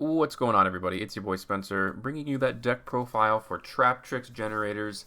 What's going on, everybody? It's your boy Spencer, bringing you that deck profile for Traptrix Generators.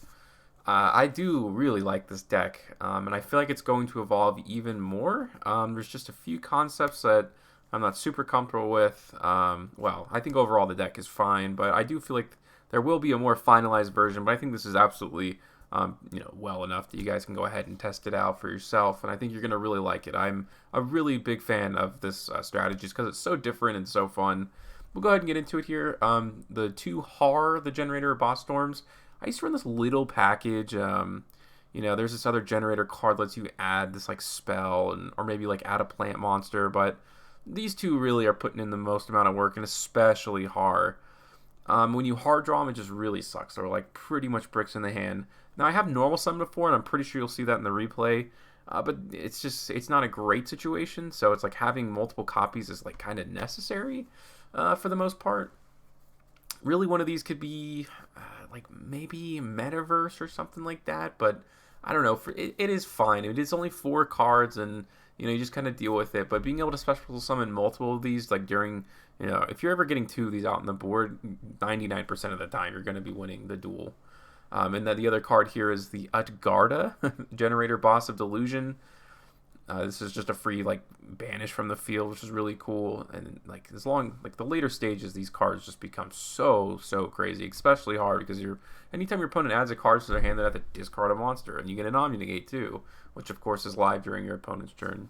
I do really like this deck, and I feel like it's going to evolve even more. There's just a few concepts that I'm not super comfortable with. Well, I think overall the deck is fine, but I do feel like there will be a more finalized version. But I think this is absolutely, well enough that you guys can go ahead and test it out for yourself, and I think you're gonna really like it. I'm a really big fan of this strategy just because it's so different and so fun. We'll go ahead and get into it here. The two Har, the Generator Boss Storms. I used to run this little package. There's this other Generator card that lets you add this like spell or maybe like add a plant monster, but these two really are putting in the most amount of work, and especially Har. When you hard draw them, it just really sucks. They're like pretty much bricks in the hand. Now I have normal summon before, and I'm pretty sure you'll see that in the replay. But it's not a great situation. So it's like having multiple copies is like kind of necessary for the most part. Really, one of these could be like maybe Metaverse or something like that. But I don't know. It is fine. It is only 4 cards, and you just kind of deal with it. But being able to special summon multiple of these, like during, if you're ever getting 2 of these out on the board, 99% of the time you're going to be winning the duel. And then the other card here is the Utgarda, Generator Boss of Delusion. This is just a free like banish from the field, which is really cool. And like the later stages, these cards just become so crazy, especially hard because anytime your opponent adds a card to their hand, they have to discard a monster, and you get an Omni-Negate too, which of course is live during your opponent's turn.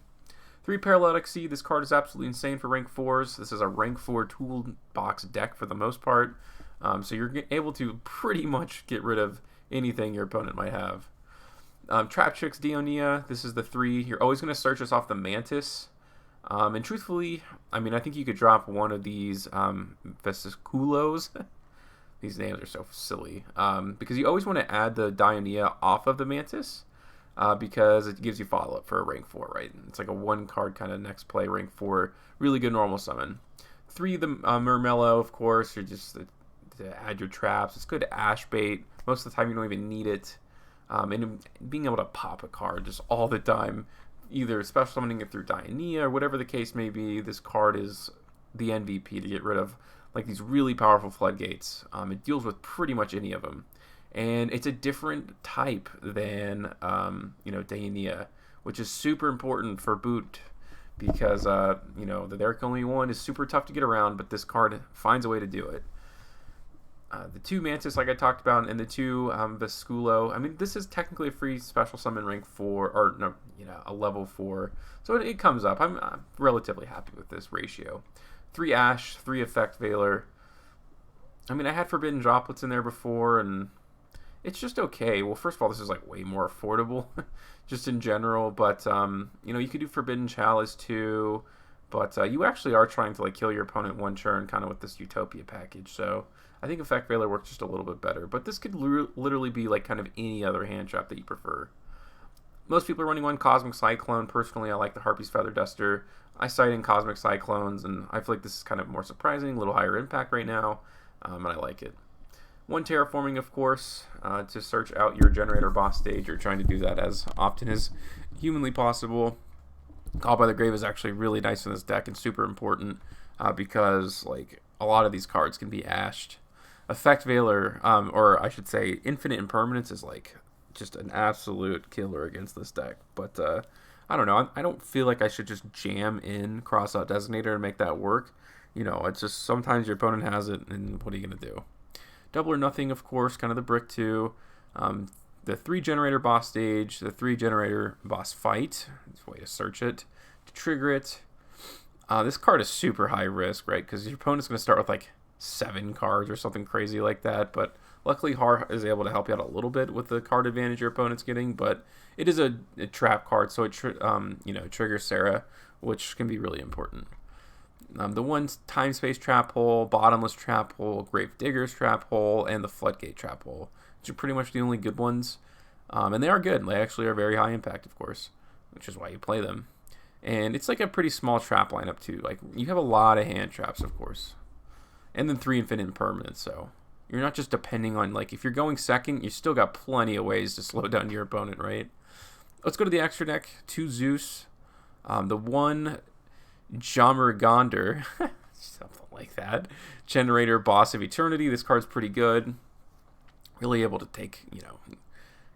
3 Paralytic Sea. This card is absolutely insane for rank 4s. This is a rank 4 toolbox deck for the most part. So you're able to pretty much get rid of anything your opponent might have. Traptrix Dionia. This is the 3. You're always going to search this off the Mantis. And truthfully, I think you could drop one of these Vesicculos. These names are so silly. Because you always want to add the Dionia off of the Mantis. Because it gives you follow-up for a rank 4, right? It's like a 1-card kind of next play rank 4. Really good normal summon. 3, the Murmello, of course. You're just to add your traps. It's good to Ash Bait. Most of the time you don't even need it. And being able to pop a card just all the time, either special summoning it through Dionia or whatever the case may be, this card is the MVP to get rid of like these really powerful floodgates. It deals with pretty much any of them. And it's a different type than, Dionia, which is super important for boot because, the There Can Only One is super tough to get around, but this card finds a way to do it. The 2 Mantis, like I talked about, and the 2 Vesicculo. This is technically a free special summon rank 4, or no, a level 4. So it comes up. I'm relatively happy with this ratio. 3 Ash, 3 Effect Veiler. I had Forbidden Droplets in there before, and it's just okay. Well, first of all, this is like way more affordable, just in general. But you could do Forbidden Chalice too. But you actually are trying to like kill your opponent one turn, kind of with this Utopia package. So I think Effect Veiler works just a little bit better. But this could literally be like kind of any other hand trap that you prefer. Most people are running one Cosmic Cyclone. Personally, I like the Harpy's Feather Duster. I cite in Cosmic Cyclones, and I feel like this is kind of more surprising, a little higher impact right now, and I like it. 1 Terraforming, of course, to search out your Generator boss stage. You're trying to do that as often as humanly possible. Call by the Grave is actually really nice in this deck and super important because like a lot of these cards can be ashed. Effect Veiler, or I should say Infinite Impermanence, is like just an absolute killer against this deck. But I don't know. I don't feel like I should just jam in Crossout Designator and make that work. It's just sometimes your opponent has it, and what are you going to do? Double or Nothing, of course, kind of the brick too. The 3 Generator boss stage, the 3 Generator boss fight. It's a way to search it, to trigger it. This card is super high risk, right? Because your opponent's going to start with like 7 cards or something crazy like that. But luckily, Har is able to help you out a little bit with the card advantage your opponent's getting. But it is a trap card, so it triggers Sarah, which can be really important. The 1 Time Space Trap Hole, Bottomless Trap Hole, Grave Digger's Trap Hole, and the Floodgate Trap Hole. Which are pretty much the only good ones. And they are good. They actually are very high impact, of course, which is why you play them. And it's like a pretty small trap lineup, too. Like, you have a lot of hand traps, of course. And then 3 Infinite Impermanence, so you're not just depending on, like, if you're going second, you still got plenty of ways to slow down your opponent, right? Let's go to the extra deck. 2 Zeus. The 1 Jammergander. Something like like that. Generaider, Boss of Eternity. This card's pretty good. Really able to take,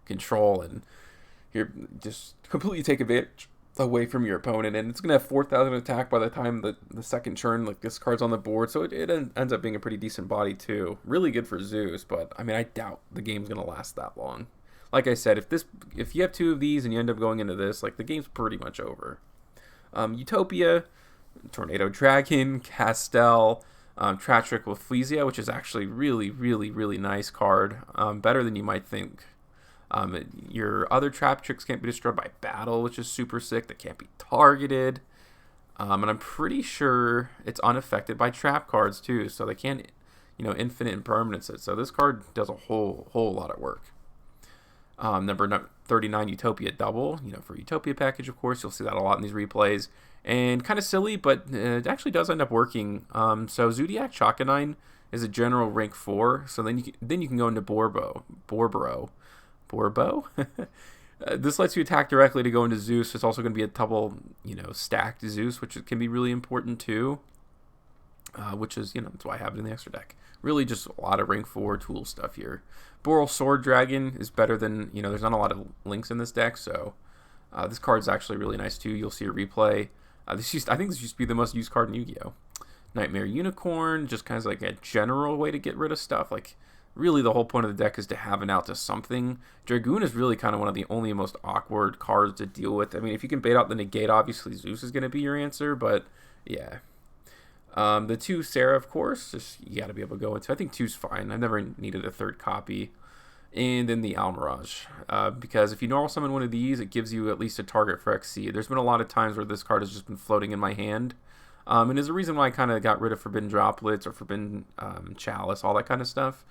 control, and you're just completely take advantage away from your opponent, and it's going to have 4,000 attack by the time the second turn like this card's on the board, so it ends up being a pretty decent body too. Really good for Zeus, but I mean, I doubt the game's going to last that long. Like I said, if you have 2 of these and you end up going into this, like, the game's pretty much over. Utopia, Tornado Dragon, Castel, Traptrix with Fleesia, which is actually really, really, really nice card. Better than you might think. Your other Traptrix can't be destroyed by battle, which is super sick. That can't be targeted. And I'm pretty sure it's unaffected by trap cards too, so they can't, infinite impermanence it. So this card does a whole lot of work. Number 39, Utopia Double, for Utopia package, of course. You'll see that a lot in these replays. And kind of silly, but it actually does end up working. So Zodiac Chakanine is a general rank 4, so then you can go into Borboro. This lets you attack directly to go into Zeus. It's also going to be a double, stacked Zeus, which can be really important too. Which is, that's why I have it in the extra deck. Really just a lot of rank 4 tool stuff here. Boral Sword Dragon is better than, there's not a lot of links in this deck, so this card's actually really nice too. You'll see a replay. I think this used to be the most used card in Yu-Gi-Oh! Nightmare Unicorn, just kind of like a general way to get rid of stuff. Like, really the whole point of the deck is to have an out to something. Dragoon is really kind of one of the only most awkward cards to deal with. I mean, if you can bait out the negate, obviously Zeus is going to be your answer, but yeah. The 2 Sarah, of course, just you got to be able to go into. I think 2's fine. I've never needed a 3rd copy. And then the Almirage, because if you normal summon one of these, it gives you at least a target for XC. There's been a lot of times where this card has just been floating in my hand. And there's a reason why I kind of got rid of Forbidden Droplets or Forbidden Chalice, all that kind of stuff.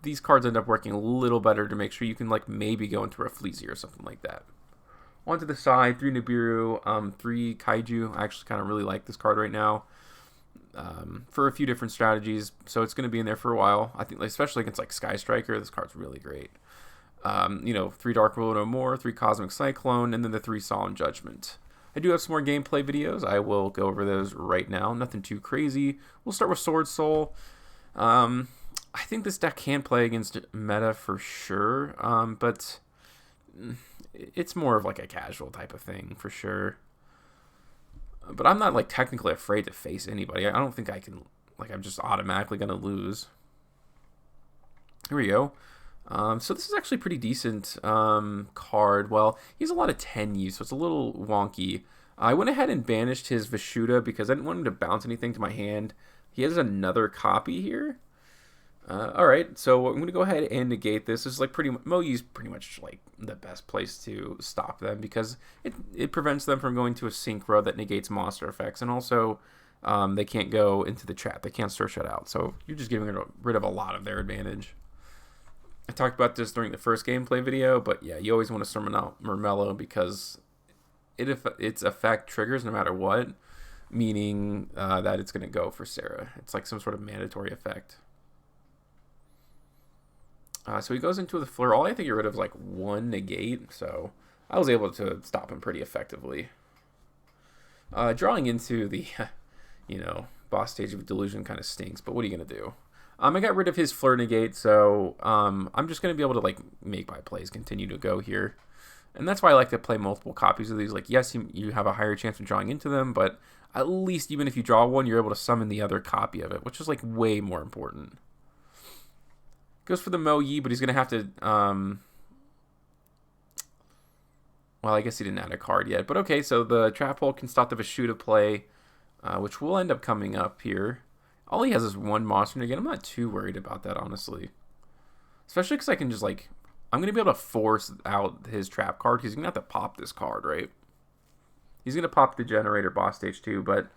These cards end up working a little better to make sure you can, like, maybe go into a Fleezy or something like that. On to the side, 3 Nibiru, 3 Kaiju. I actually kind of really like this card right now. For a few different strategies, so it's going to be in there for a while. I think, especially against like Sky Striker, this card's really great. 3 Dark World No More, 3 Cosmic Cyclone, and then the 3 Solemn Judgment. I do have some more gameplay videos. I will go over those right now. Nothing too crazy. We'll start with Sword Soul. I think this deck can play against meta for sure, but it's more of like a casual type of thing for sure. But I'm not, like, technically afraid to face anybody. I don't think I can, like, I'm just automatically going to lose. Here we go. So this is actually a pretty decent card. Well, he has a lot of 10 use, so it's a little wonky. I went ahead and banished his Vishuda because I didn't want him to bounce anything to my hand. He has another copy here. Alright, so I'm going to go ahead and negate this. This is like Moyi's pretty much like the best place to stop them because it prevents them from going to a synchro that negates monster effects, and also they can't go into the trap. They can't stir shut out, so you're just getting rid of a lot of their advantage. I talked about this during the first gameplay video, but yeah, you always want to summon out Murmello because its effect triggers no matter what, meaning that it's going to go for Sarah. It's like some sort of mandatory effect. So he goes into the Fleur. All I have to get rid of is like 1 negate, so I was able to stop him pretty effectively. Drawing into the, boss stage of Delusion kind of stinks, but what are you going to do? I got rid of his Fleur negate, so I'm just going to be able to like make my plays continue to go here. And that's why I like to play multiple copies of these. Like, yes, you have a higher chance of drawing into them, but at least even if you draw one, you're able to summon the other copy of it, which is like way more important. Goes for the Mo-Yi, but he's going to have to... well, I guess he didn't add a card yet. But okay, so the Trap Hole can stop the Vishuda play, which will end up coming up here. All he has is 1 monster again. I'm not too worried about that, honestly. Especially because I can just, like... I'm going to be able to force out his trap card. He's going to have to pop this card, right? He's going to pop the Generaider boss stage too, but...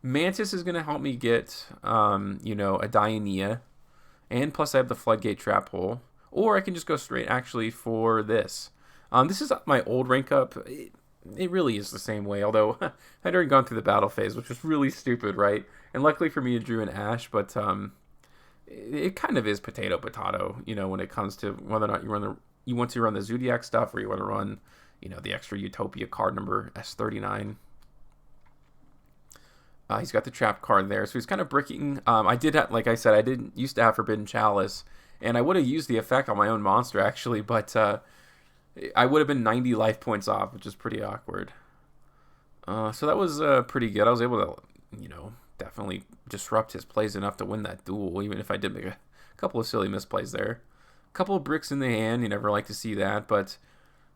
Mantis is going to help me get, a Dionia. And plus I have the Floodgate Trap Hole. Or I can just go straight, actually, for this. This is my old rank up. It really is the same way, although I'd already gone through the battle phase, which was really stupid, right? And luckily for me, I drew an Ash, but it kind of is potato, when it comes to whether or not you want to run the Zodiac stuff or you want to run, the extra Utopia card number S39. He's got the trap card there, so he's kind of bricking. I did have, like I said, I didn't used to have Forbidden Chalice, and I would have used the effect on my own monster actually, but I would have been 90 life points off, which is pretty awkward. So that was pretty good. I was able to, definitely disrupt his plays enough to win that duel, even if I did make a couple of silly misplays there. A couple of bricks in the hand, you never like to see that, but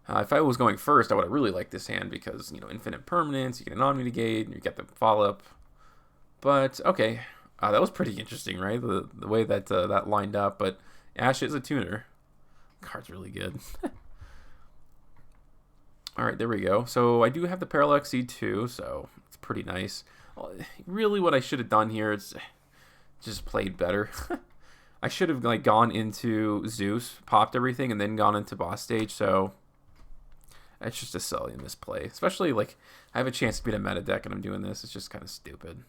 if I was going first, I would have really liked this hand because, infinite permanence, you get an Omni-Negate, you get the follow-up. But, okay, that was pretty interesting, right? The way that that lined up, but Ash is a tuner. Card's really good. Alright, there we go. So I do have the Parallel Exceed too, so it's pretty nice. Really what I should have done here is just played better. I should have gone into Zeus, popped everything, and then gone into boss stage, so that's just a silly misplay. Especially, I have a chance to beat a meta deck and I'm doing this. It's just kind of stupid.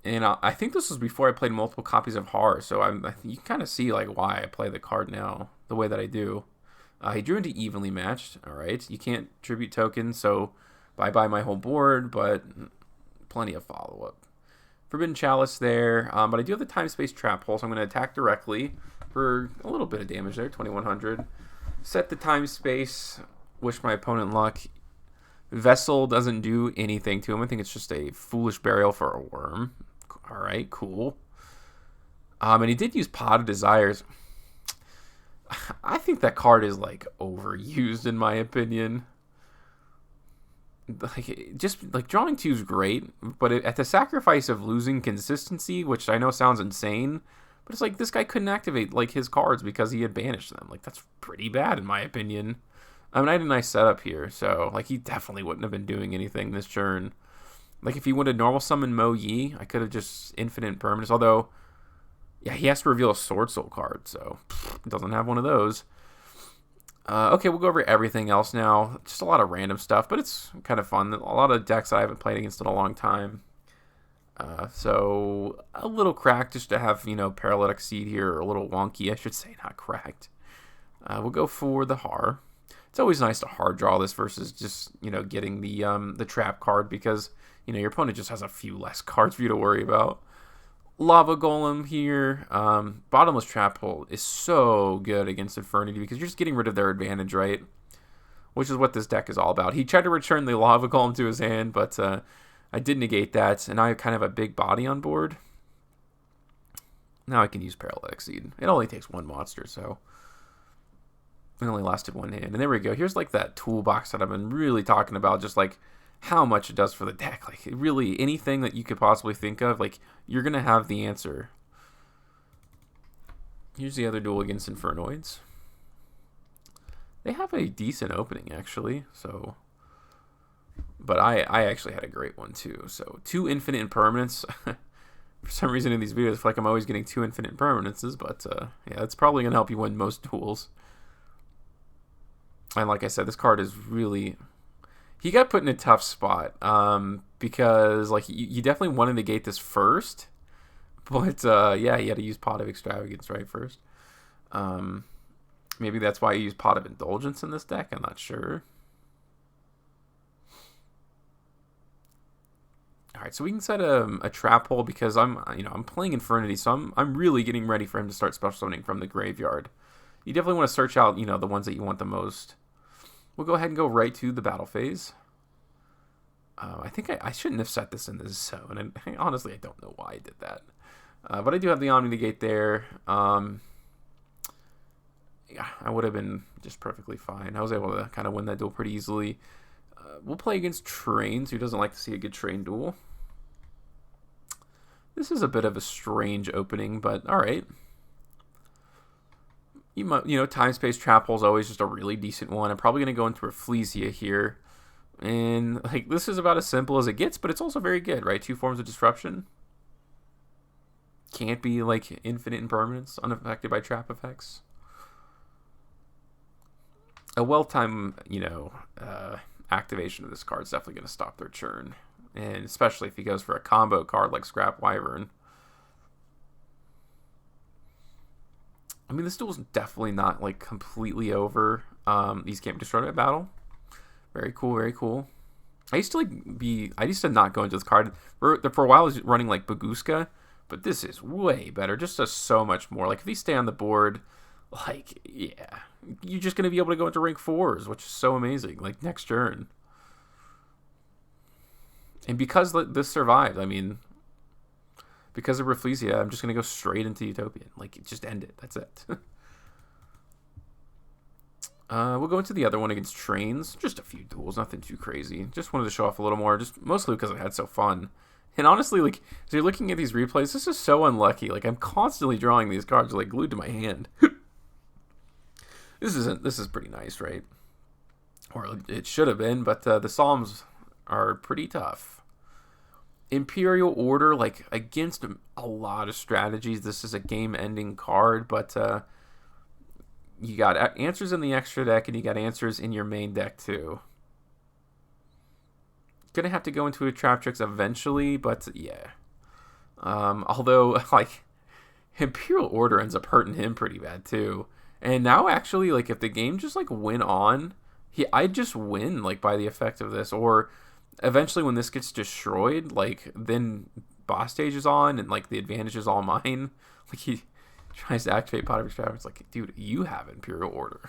And I think this was before I played multiple copies of Horror, so you can kind of see why I play the card now the way that I do. He drew into evenly matched. All right, you can't tribute tokens, so bye-bye my whole board, but plenty of follow-up. Forbidden Chalice there, but I do have the time-space trap hole, so I'm going to attack directly for a little bit of damage there, 2100. Set the time-space, wish my opponent luck. Vessel doesn't do anything to him. I think it's just a foolish burial for a worm. All right, cool. And he did use Pot of Desires. I think that card is overused in my opinion. Drawing 2 is great, but at the sacrifice of losing consistency, which I know sounds insane, but it's this guy couldn't activate his cards because he had banished them. That's pretty bad in my opinion. I mean, I had a nice setup here, so he definitely wouldn't have been doing anything this turn. If he would have normal summoned Mo Yi, I could have just infinite permanence. Although, yeah, he has to reveal a Sword Soul card, so doesn't have one of those. Okay, we'll go over everything else now. Just a lot of random stuff, but it's kind of fun. A lot of decks that I haven't played against in a long time. So a little cracked just to have, Paralytic Seed here, or a little wonky, I should say, not cracked. We'll go for the Har. It's always nice to hard draw this versus just, getting the trap card because, your opponent just has a few less cards for you to worry about. Lava Golem here. Bottomless Trap Hole is so good against Infernity because you're just getting rid of their advantage, right? Which is what this deck is all about. He tried to return the Lava Golem to his hand, but I did negate that, and I kind of have a big body on board. Now I can use Parallel Exceed. It only takes one monster, so it only lasted one hand. And there we go. Here's that toolbox that I've been really talking about, just how much it does for the deck. Really, anything that you could possibly think of, you're going to have the answer. Here's the other duel against Infernoids. They have a decent opening, actually, so... But I actually had a great one, too. So, 2 infinite impermanents. For some reason in these videos, I feel like I'm always getting 2 infinite impermanences, but yeah, it's probably going to help you win most duels. And like I said, this card is really... He got put in a tough spot because you definitely want to negate this first, but yeah, he had to use Pot of Extravagance right first. Maybe that's why he used Pot of Indulgence in this deck. I'm not sure. All right, so we can set a trap hole because I'm playing Infernity, so I'm really getting ready for him to start special summoning from the graveyard. You definitely want to search out the ones that you want the most. We'll go ahead and go right to the battle phase. I think I shouldn't have set this in this zone, and honestly, I don't know why I did that. But I do have the Omni-Negate there. Yeah, I would have been just perfectly fine. I was able to kind of win that duel pretty easily. We'll play against Trains. Who doesn't like to see a good Train duel? This is a bit of a strange opening, but all right. Time Space Trap Hole is always just a really decent one. I'm probably going to go into Rafflesia here. And, this is about as simple as it gets, but it's also very good, right? 2 forms of disruption. Can't be, infinite impermanence, unaffected by trap effects. A well-timed, activation of this card is definitely going to stop their churn. And especially if he goes for a combo card like Scrap Wyvern. I mean, this duel's definitely not, completely over. These can't be destroyed by battle. Very cool, very cool. I used to not go into this card. For a while I was running like Baguska, but this is way better. Just does so much more. Like if you stay on the board, like yeah, you're just gonna be able to go into rank 4s, which is so amazing. Like next turn. And because this survived, I mean, because of Rafflesia, I'm just going to go straight into Utopian. Like, just end it. That's it. We'll go into the other one against Trains. Just a few duels, nothing too crazy. Just wanted to show off a little more, just mostly because I had so fun. And honestly, like, as you're looking at these replays, this is so unlucky. Like, I'm constantly drawing these cards, like, glued to my hand. This is pretty nice, right? Or it should have been, but the Psalms are pretty tough. Imperial Order, like, against a lot of strategies, this is a game-ending card, but you got answers in the extra deck, and you got answers in your main deck, too. Gonna have to go into a Traptrix eventually, but yeah. Although, like, Imperial Order ends up hurting him pretty bad, too. And now, actually, like, if the game just, like, went on, I'd just win, like, by the effect of this, or eventually when this gets destroyed, like, then boss stage is on and, like, the advantage is all mine. Like, he tries to activate Pot of Extravagance. It's like, dude, you have Imperial Order.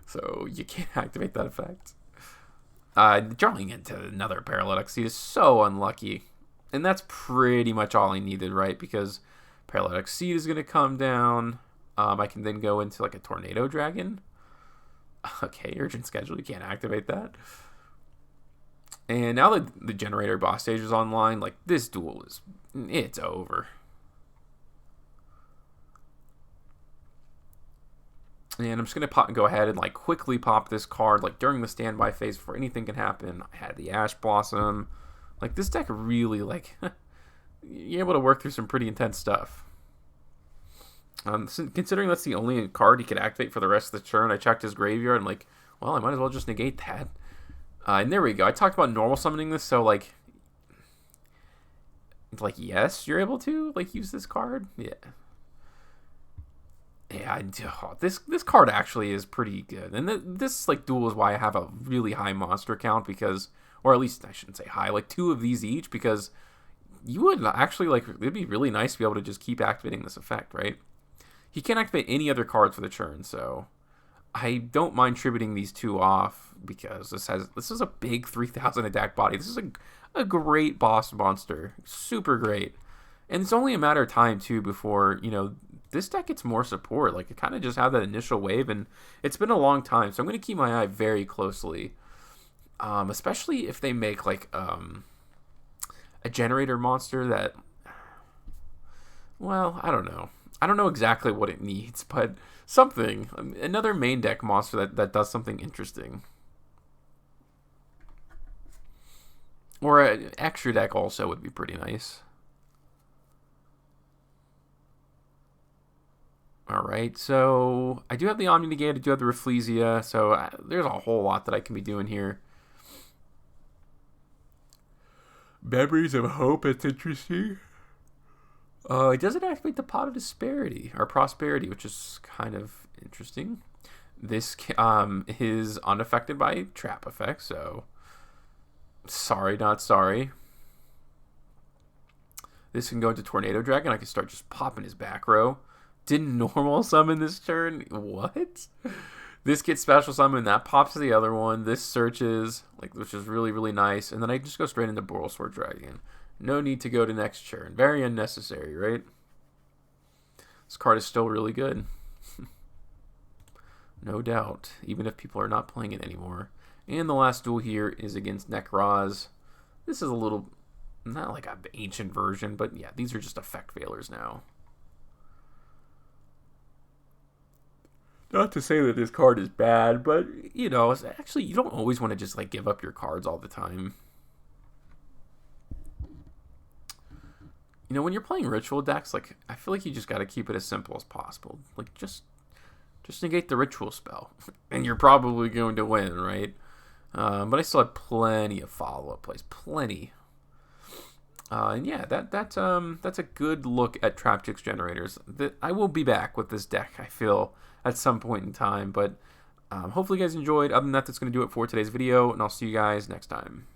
So you can't activate that effect. Drawing into another Paralytic Seed is so unlucky. And that's pretty much all I needed, right? Because Paralytic Seed is going to come down. I can then go into, like, a Tornado Dragon. Okay, Urgent Schedule. You can't activate that. And now that the Generator boss stage is online, like, this duel it's over. And I'm just going to go ahead and, like, quickly pop this card, like, during the standby phase before anything can happen. I had the Ash Blossom. Like, this deck really, like, you're able to work through some pretty intense stuff. Considering that's the only card he could activate for the rest of the turn, I checked his graveyard and, like, well, I might as well just negate that. And there we go. I talked about normal summoning this, so, like, yes, you're able to, like, use this card. Yeah. Yeah, this card actually is pretty good. And this, like, duel is why I have a really high monster count, because, or at least I shouldn't say high, like, 2 of these each, because you would actually, like, it'd be really nice to be able to just keep activating this effect, right? He can't activate any other cards for the turn, so I don't mind tributing these 2 off, because this is a big 3,000 attack body. This is a great boss monster. Super great. And it's only a matter of time, too, before, you know, this deck gets more support. Like, it kind of just had that initial wave, and it's been a long time, so I'm going to keep my eye very closely. Especially if they make, like, a Generator monster that, well, I don't know. I don't know exactly what it needs, but something. Another main deck monster that does something interesting. Or an extra deck also would be pretty nice. Alright, so I do have the Omni Negate, I do have the Rafflesia, so there's a whole lot that I can be doing here. Memories of Hope, it's interesting. It doesn't activate the Pot of Disparity, or Prosperity, which is kind of interesting. This is unaffected by trap effects, so sorry, not sorry. This can go into Tornado Dragon. I can start just popping his back row. Didn't normal summon this turn? What? This gets special summon. That pops the other one. This searches, like, which is really, really nice. And then I just go straight into Boral Sword Dragon. No need to go to next turn. Very unnecessary, right? This card is still really good. No doubt. Even if people are not playing it anymore. And the last duel here is against Nekroz. This is a little, not like an ancient version, but yeah, these are just effect failures now. Not to say that this card is bad, but, you know, actually, you don't always want to just, like, give up your cards all the time. You know, when you're playing ritual decks, like, I feel like you just got to keep it as simple as possible. Like, just negate the ritual spell, and you're probably going to win, right? But I still have plenty of follow-up plays, plenty. And yeah, that's a good look at Traptrix Generators. I will be back with this deck, I feel, at some point in time, but Hopefully you guys enjoyed. Other than that, that's going to do it for today's video, and I'll see you guys next time.